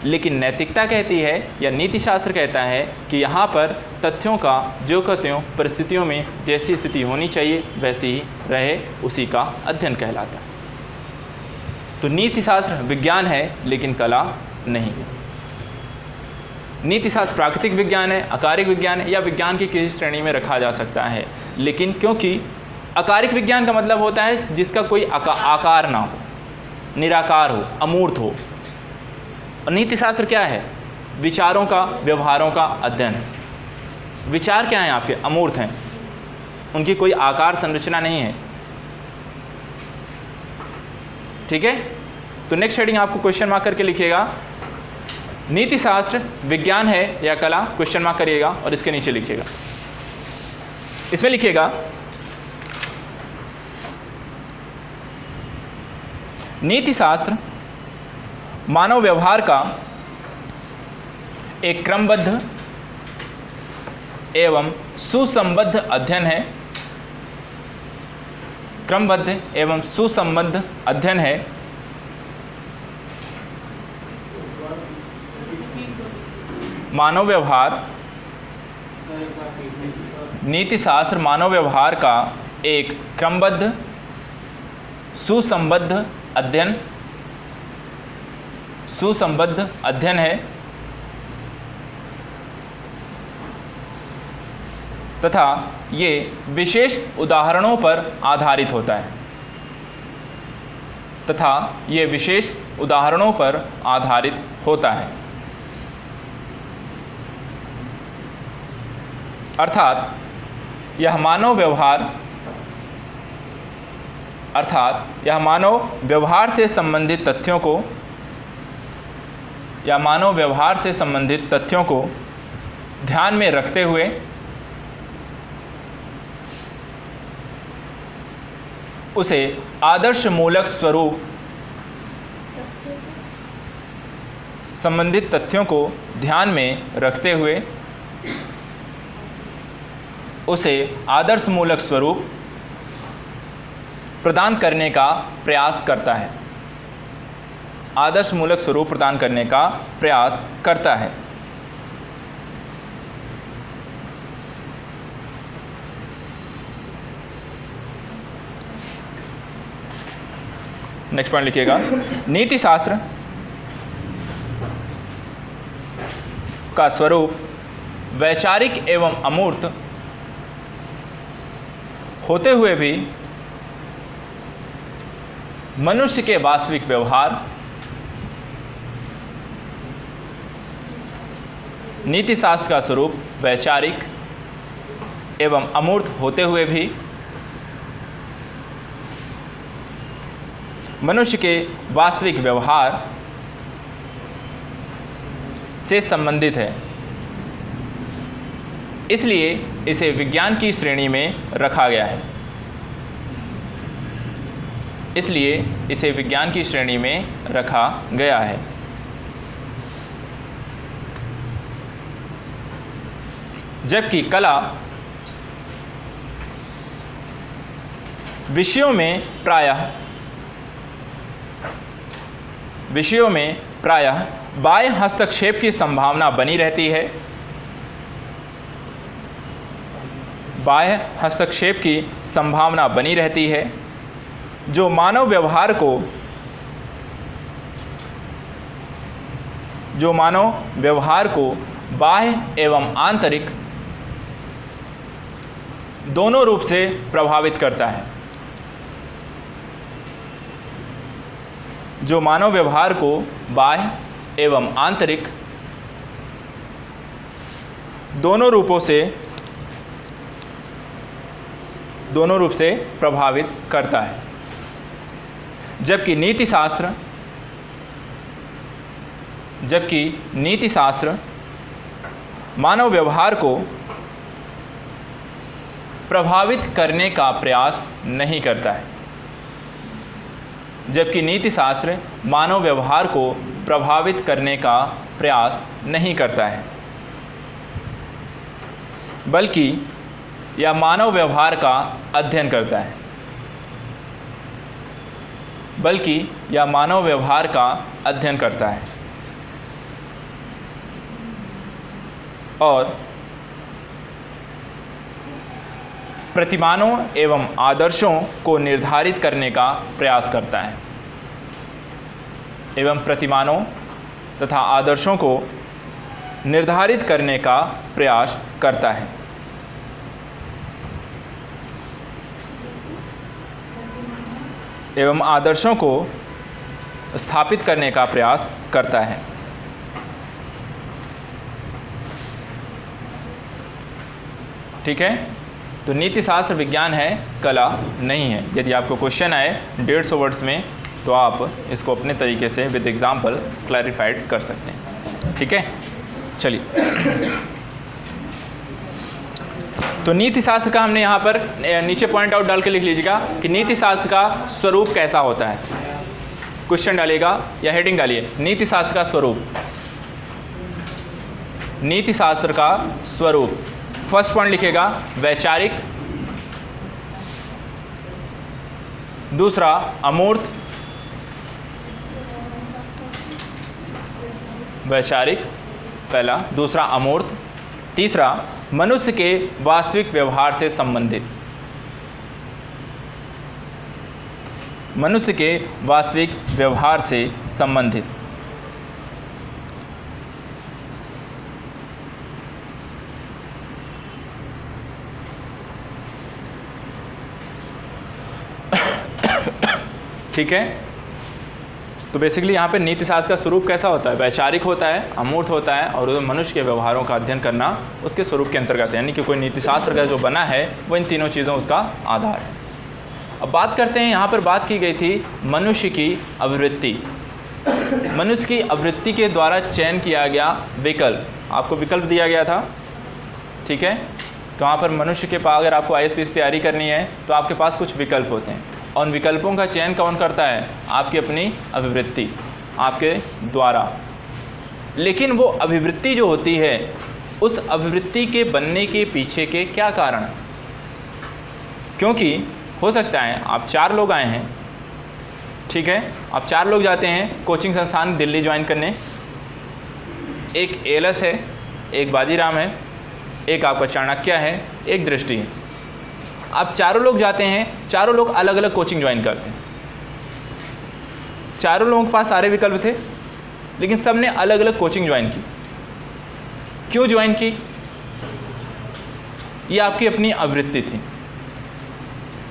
Speaker 1: लेकिन नैतिकता कहती है या नीति शास्त्र कहता है कि यहाँ पर तथ्यों का ज्यों का त्यों परिस्थितियों में जैसी स्थिति होनी चाहिए वैसी ही रहे, उसी का अध्ययन कहलाता है। तो नीति शास्त्र विज्ञान है लेकिन कला नहीं है। नीति शास्त्र प्राकृतिक विज्ञान है, अकारिक विज्ञान है, या विज्ञान की किसी श्रेणी में रखा जा सकता है। लेकिन क्योंकि अकारिक विज्ञान का मतलब होता है जिसका कोई आकार ना हो, निराकार हो, अमूर्त हो। और नीति शास्त्र क्या है? विचारों का, व्यवहारों का अध्ययन। विचार क्या हैं आपके? अमूर्त हैं, उनकी कोई आकार संरचना नहीं है। ठीक है, तो नेक्स्ट हेडिंग आपको क्वेश्चन मार्क करके लिखिएगा, नीति शास्त्र विज्ञान है या कला, क्वेश्चन मार्क करिएगा और इसके नीचे लिखिएगा, इसमें लिखिएगा नीति शास्त्र मानव व्यवहार का एक क्रमबद्ध एवं सुसंबद्ध अध्ययन है। क्रमबद्ध एवं सुसंबद्ध अध्ययन है मानव व्यवहार, नीति शास्त्र मानव व्यवहार का एक क्रमबद्ध सुसंबद्ध अध्ययन है तथा ये विशेष उदाहरणों पर आधारित होता है। अर्थात यह मानव व्यवहार से संबंधित तथ्यों को या मानव व्यवहार से संबंधित तथ्यों को ध्यान में रखते हुए उसे आदर्श मूलक स्वरूप संबंधित तथ्यों को ध्यान में रखते हुए उसे आदर्श मूलक स्वरूप प्रदान करने का प्रयास करता है। आदर्श मूलक स्वरूप प्रदान करने का प्रयास करता है। नेक्स्ट पॉइंट लिखिएगा, नीति शास्त्र का स्वरूप वैचारिक एवं अमूर्त होते हुए भी मनुष्य के वास्तविक व्यवहार, नीति शास्त्र का स्वरूप वैचारिक एवं अमूर्त होते हुए भी मनुष्य के वास्तविक व्यवहार से संबंधित है। इसलिए इसे विज्ञान की श्रेणी में रखा गया है। इसलिए इसे विज्ञान की श्रेणी में रखा गया है। जबकि कला विषयों में प्रायः बाह्य हस्तक्षेप की संभावना बनी रहती है। बाह्य हस्तक्षेप की संभावना बनी रहती है जो मानव व्यवहार को बाह्य एवं आंतरिक दोनों रूप से प्रभावित करता है। जो मानव व्यवहार को बाह्य एवं आंतरिक दोनों रूप से प्रभावित करता है। जबकि नीति शास्त्र मानव व्यवहार को प्रभावित करने का प्रयास नहीं करता है। जबकि नीति शास्त्र मानव व्यवहार को प्रभावित करने का प्रयास नहीं करता है, बल्कि यह मानव व्यवहार का अध्ययन करता है। और प्रतिमानों एवं आदर्शों को निर्धारित करने का प्रयास करता है। एवं प्रतिमानों तथा आदर्शों को निर्धारित करने का प्रयास करता है। एवं आदर्शों को स्थापित करने का प्रयास करता है। ठीक है, तो नीति शास्त्र विज्ञान है, कला नहीं है। यदि आपको क्वेश्चन आए 150 वर्ड्स में तो आप इसको अपने तरीके से विद एग्जाम्पल क्लैरिफाइड कर सकते हैं। ठीक है, चलिए। तो नीति शास्त्र का हमने यहाँ पर नीचे पॉइंट आउट डाल के लिख लीजिएगा कि नीति शास्त्र का स्वरूप कैसा होता है। क्वेश्चन डालिएगा या हेडिंग डालिए, नीति शास्त्र का स्वरूप। नीति शास्त्र का स्वरूप, फर्स्ट पॉइंट लिखेगा वैचारिक, दूसरा अमूर्त, वैचारिक पहला, दूसरा अमूर्त, तीसरा मनुष्य के वास्तविक व्यवहार से संबंधित। मनुष्य के वास्तविक व्यवहार से संबंधित। ठीक है, तो बेसिकली यहाँ पे नीति शास्त्र का स्वरूप कैसा होता है, वैचारिक होता है, अमूर्त होता है और मनुष्य के व्यवहारों का अध्ययन करना उसके स्वरूप के अंतर्गत है। यानी कि कोई नीति शास्त्र का जो बना है वो इन तीनों चीज़ों उसका आधार है। अब बात करते हैं, यहाँ पर बात की गई थी मनुष्य की अभिवृत्ति। मनुष्य की आवृत्ति के द्वारा चयन किया गया विकल्प, आपको विकल्प दिया गया था, ठीक है। तो वहाँ पर मनुष्य के पास, अगर आपको ISPS की तैयारी करनी है तो आपके पास कुछ विकल्प होते हैं, और उन विकल्पों का चयन कौन करता है? आपकी अपनी अभिवृत्ति, आपके द्वारा। लेकिन वो अभिवृत्ति जो होती है, उस अभिवृत्ति के बनने के पीछे के क्या कारण? क्योंकि हो सकता है आप 4 लोग आए हैं, ठीक है, आप 4 लोग जाते हैं कोचिंग संस्थान दिल्ली ज्वाइन करने। एक ALS है, एक बाजीराम है, एक आपका चाणक्य है, एक दृष्टि है। आप चारों लोग जाते हैं, चारों लोग अलग अलग कोचिंग ज्वाइन करते हैं। चारों लोगों के पास सारे विकल्प थे, लेकिन सब ने अलग अलग कोचिंग ज्वाइन की। क्यों ज्वाइन की? ये आपकी अपनी आवृत्ति थी।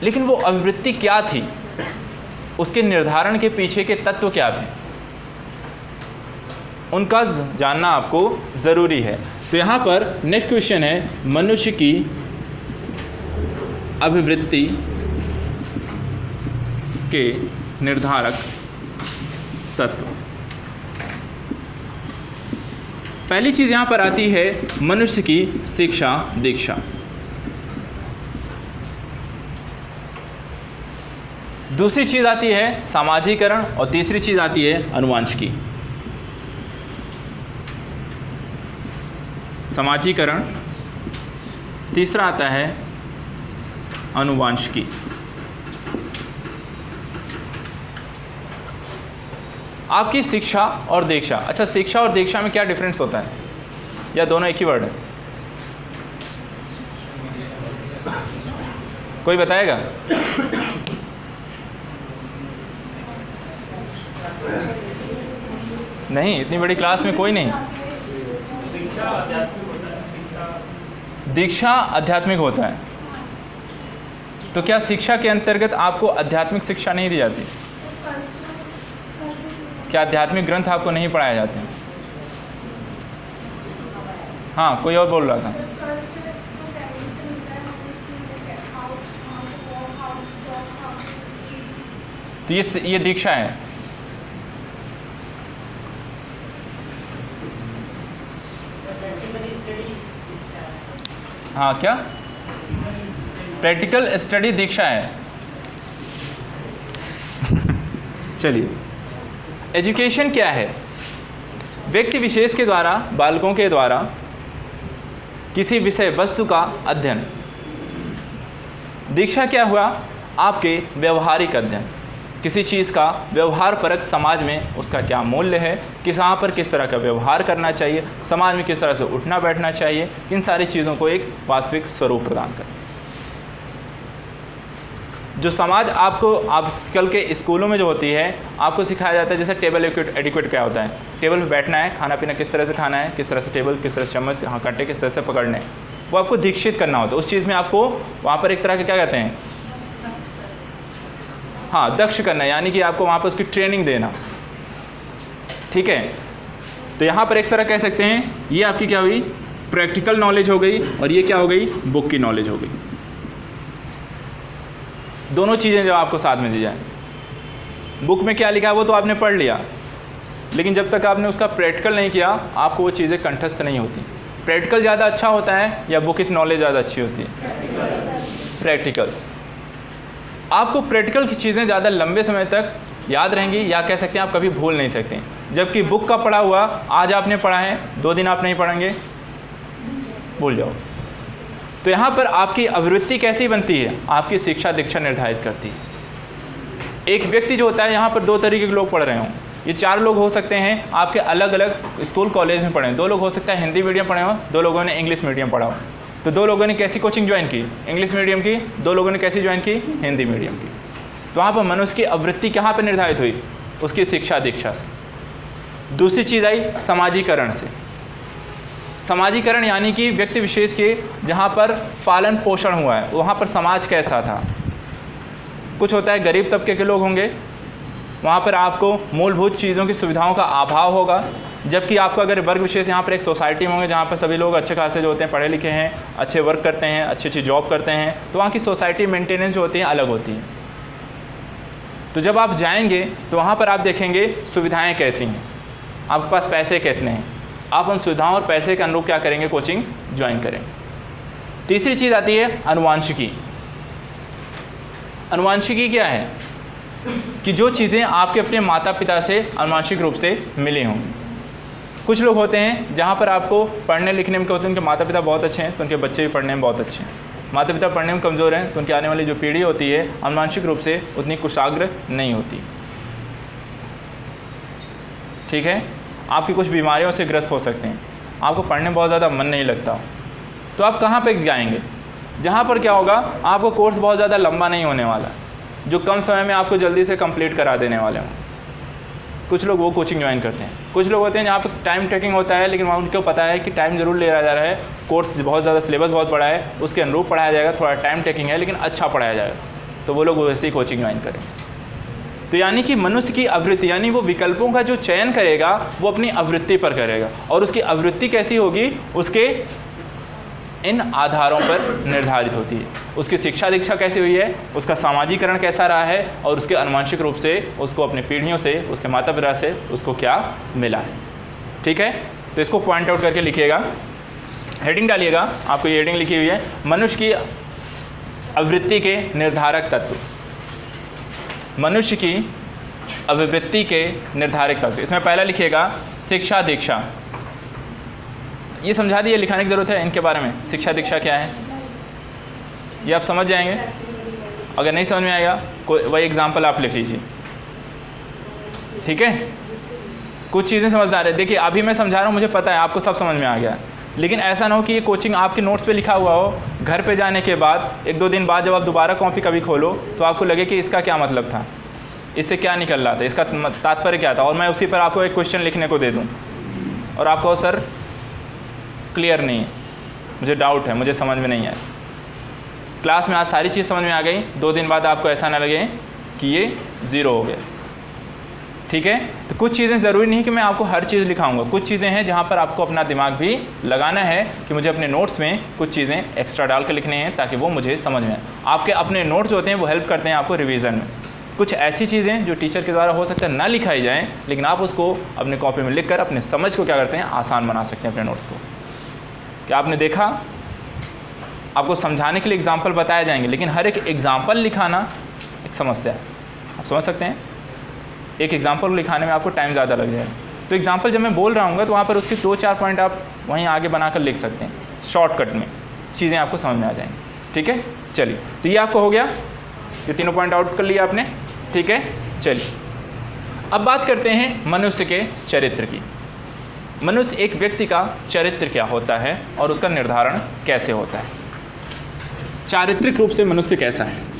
Speaker 1: लेकिन वो आवृत्ति क्या थी, उसके निर्धारण के पीछे के तत्व क्या थे, उनका जानना आपको ज़रूरी है। तो यहाँ पर नेक्स्ट क्वेश्चन है, मनुष्य की अभिवृत्ति के निर्धारक तत्व। पहली चीज़ यहाँ पर आती है मनुष्य की शिक्षा दीक्षा। दूसरी चीज़ आती है सामाजिकरण, और तीसरी चीज़ आती है आनुवंशिकी। सामाजिकरण, तीसरा आता है आनुवंशिकी। आपकी शिक्षा और दीक्षा। अच्छा, शिक्षा और दीक्षा में क्या डिफरेंस होता है, या दोनों एक ही वर्ड है? कोई बताएगा? नहीं, इतनी बड़ी क्लास में कोई नहीं। दीक्षा आध्यात्मिक होता है। तो क्या शिक्षा के अंतर्गत आपको आध्यात्मिक शिक्षा नहीं दी जाती? क्या आध्यात्मिक ग्रंथ आपको नहीं पढ़ाए जाते? हाँ, कोई और बोल रहा था। तो ये दीक्षा है। हाँ, क्या? प्रैक्टिकल स्टडी दीक्षा है। चलिए, एजुकेशन क्या है? व्यक्ति विशेष के द्वारा, बालकों के द्वारा किसी विषय वस्तु का अध्ययन। दीक्षा क्या हुआ? आपके व्यवहारिक अध्ययन, किसी चीज़ का व्यवहार परक, समाज में उसका क्या मूल्य है, वहाँ पर किस तरह का व्यवहार करना चाहिए, समाज में किस तरह से उठना बैठना चाहिए, इन सारी चीज़ों को एक वास्तविक स्वरूप प्रदान करें। जो समाज आपको आजकल के स्कूलों में जो होती है, आपको सिखाया जाता है, जैसे टेबल एडिक्वेट क्या होता है, टेबल पे बैठना है, खाना पीना किस तरह से खाना है, किस तरह से टेबल, किस तरह से चम्मच, हाँ कांटे किस तरह से पकड़ने, वो आपको दीक्षित करना होता है। उस चीज़ में आपको वहाँ पर एक तरह के क्या कहते हैं, हाँ, दक्ष करना, यानी कि आपको वहाँ पर उसकी ट्रेनिंग देना, ठीक है। तो यहाँ पर एक तरह कह सकते हैं, ये आपकी क्या हुई, प्रैक्टिकल नॉलेज हो गई, और ये क्या हो गई, बुक की नॉलेज हो गई। दोनों चीज़ें जब आपको साथ में दी जाए, बुक में क्या लिखा है वो तो आपने पढ़ लिया, लेकिन जब तक आपने उसका प्रैक्टिकल नहीं किया, आपको वो चीज़ें कंठस्थ नहीं होती। प्रैक्टिकल ज़्यादा अच्छा होता है या बुक की नॉलेज ज़्यादा अच्छी होती है? प्रैक्टिकल। आपको प्रैक्टिकल की चीज़ें ज़्यादा लंबे समय तक याद रहेंगी, या कह सकते हैं आप कभी भूल नहीं सकते। जबकि बुक का पढ़ा हुआ आज आपने पढ़ा है, 2 दिन आप नहीं पढ़ेंगे, भूल जाओ। तो यहाँ पर आपकी अभिवृत्ति कैसी बनती है? आपकी शिक्षा दीक्षा निर्धारित करती है। एक व्यक्ति जो होता है, यहाँ पर 2 तरीके के लोग पढ़ रहे हों, ये 4 लोग हो सकते हैं, आपके अलग अलग स्कूल कॉलेज में पढ़े हैं। 2 लोग हो सकता है हिंदी मीडियम पढ़े हों, 2 लोगों ने इंग्लिश मीडियम पढ़ा हो। तो 2 लोगों ने कैसी कोचिंग ज्वाइन की? इंग्लिश मीडियम की। 2 लोगों ने कैसी ज्वाइन की? हिंदी मीडियम की। तो वहाँ पर मनुष्य की आवृत्ति कहाँ पर निर्धारित हुई? उसकी शिक्षा दीक्षा से। दूसरी चीज़ आई समाजीकरण से। समाजीकरण यानी कि व्यक्ति विशेष के जहाँ पर पालन पोषण हुआ है, वहाँ पर समाज कैसा था। कुछ होता है गरीब तबके के लोग होंगे, वहाँ पर आपको मूलभूत चीज़ों की सुविधाओं का अभाव होगा। जबकि आपको अगर वर्ग विशेष यहाँ पर एक सोसाइटी में होंगे जहाँ पर सभी लोग अच्छे खासे जो होते हैं, पढ़े लिखे हैं, अच्छे वर्क करते हैं, अच्छी अच्छी जॉब करते हैं, तो वहाँ की सोसाइटी मेंटेनेंस जो होती है अलग होती है। तो जब आप जाएंगे तो वहाँ पर आप देखेंगे सुविधाएं कैसी हैं, आपके पास पैसे कितने हैं, आप उन सुविधाओं और पैसे के अनुरूप क्या करेंगे, कोचिंग ज्वाइन करेंगे। तीसरी चीज़ आती है अनुवांशिकी। अनुवांशिकी क्या है कि जो चीज़ें आपके अपने माता पिता से अनुवांशिक रूप से मिली होंगी। कुछ लोग होते हैं जहाँ पर आपको पढ़ने लिखने में होते हैं, उनके माता पिता बहुत अच्छे हैं तो उनके बच्चे भी पढ़ने में बहुत अच्छे हैं। माता पिता पढ़ने में कमज़ोर हैं तो उनकी आने वाली जो पीढ़ी होती है अनुवांशिक रूप से उतनी कुशाग्र नहीं होती। ठीक है, आपकी कुछ बीमारियों से ग्रस्त हो सकते हैं, आपको पढ़ने में बहुत ज़्यादा मन नहीं लगता, तो आप कहाँ पे जाएंगे, जहाँ पर क्या होगा, आपको कोर्स बहुत ज़्यादा लंबा नहीं होने वाला, जो कम समय में आपको जल्दी से कंप्लीट करा देने वाले हों। कुछ लोग वो कोचिंग ज्वाइन करते हैं। कुछ लोग होते हैं जहाँ पर टाइम टेकिंग होता है, लेकिन वहाँ उनको पता है कि टाइम ज़रूर ले जा रहा है, कोर्स बहुत ज़्यादा सिलेबस बहुत बड़ा है, उसके अनुरूप पढ़ाया जाएगा, थोड़ा टाइम टेकिंग है लेकिन अच्छा पढ़ाया जाएगा, तो वो लोग वैसे ही कोचिंग ज्वाइन करें। तो यानी कि मनुष्य की आवृत्ति, यानी वो विकल्पों का जो चयन करेगा वो अपनी आवृत्ति पर करेगा, और उसकी आवृत्ति कैसी होगी, उसके इन आधारों पर निर्धारित होती है। उसकी शिक्षा दीक्षा कैसी हुई है, उसका सामाजिकरण कैसा रहा है, और उसके अनुवांशिक रूप से उसको अपने पीढ़ियों से, उसके माता पिता से उसको क्या मिला है। ठीक है, तो इसको पॉइंट आउट करके लिखिएगा, हेडिंग डालिएगा, आपको ये हेडिंग लिखी हुई है, मनुष्य की आवृत्ति के निर्धारक तत्व। मनुष्य की अभिवृत्ति के निर्धारक तत्व, इसमें पहला लिखिएगा शिक्षा दीक्षा। ये समझा दिए, लिखाने की ज़रूरत है इनके बारे में, शिक्षा दीक्षा क्या है ये आप समझ जाएंगे। अगर नहीं समझ में आएगा कोई वही एग्जाम्पल आप लिख लीजिए। ठीक है, कुछ चीज़ें समझदार है। देखिए अभी मैं समझा रहा हूँ, मुझे पता है आपको सब समझ में आ गया, लेकिन ऐसा ना हो कि ये कोचिंग आपके नोट्स पे लिखा हुआ हो, घर पे जाने के बाद 1-2 दिन बाद जब आप दोबारा कॉपी कभी खोलो तो आपको लगे कि इसका क्या मतलब था, इससे क्या निकल रहा था, इसका तात्पर्य क्या था, और मैं उसी पर आपको एक क्वेश्चन लिखने को दे दूँ और आप कहो सर क्लियर नहीं है, मुझे डाउट है, मुझे समझ में नहीं आया। क्लास में आज सारी चीज़ समझ में आ गई, 2 दिन बाद आपको ऐसा ना लगे कि ये ज़ीरो हो गया। ठीक है, तो कुछ चीज़ें ज़रूरी नहीं कि मैं आपको हर चीज़ लिखाऊंगा, कुछ चीज़ें हैं जहाँ पर आपको अपना दिमाग भी लगाना है कि मुझे अपने नोट्स में कुछ चीज़ें एक्स्ट्रा डाल कर लिखनी हैं ताकि वो मुझे समझ में आए। आपके अपने नोट्स होते हैं वो हेल्प करते हैं आपको रिवीजन में। कुछ ऐसी चीज़ें जो टीचर के द्वारा हो सकता है ना लिखाई जाएँ, लेकिन आप उसको अपने कॉपी में लिख कर अपने समझ को क्या करते हैं, आसान बना सकते हैं अपने नोट्स को। क्या आपने देखा, आपको समझाने के लिए एग्जाम्पल बताए जाएंगे, लेकिन हर एक एग्जाम्पल लिखाना एक समस्या है, आप समझ सकते हैं। एक एग्जाम्पल लिखाने में आपको टाइम ज़्यादा लग जाएगा, तो एग्जाम्पल जब मैं बोल रहा हूँ तो वहाँ पर उसके 2-4 पॉइंट आप वहीं आगे बनाकर लिख सकते हैं, शॉर्टकट में चीज़ें आपको समझ में आ जाएंगी। ठीक है, चलिए, तो ये आपको हो गया, ये तीनों पॉइंट आउट कर लिया आपने। ठीक है, चलिए अब बात करते हैं मनुष्य के चरित्र की। मनुष्य एक व्यक्ति का चरित्र क्या होता है और उसका निर्धारण कैसे होता है, चारित्रिक रूप से मनुष्य कैसा है।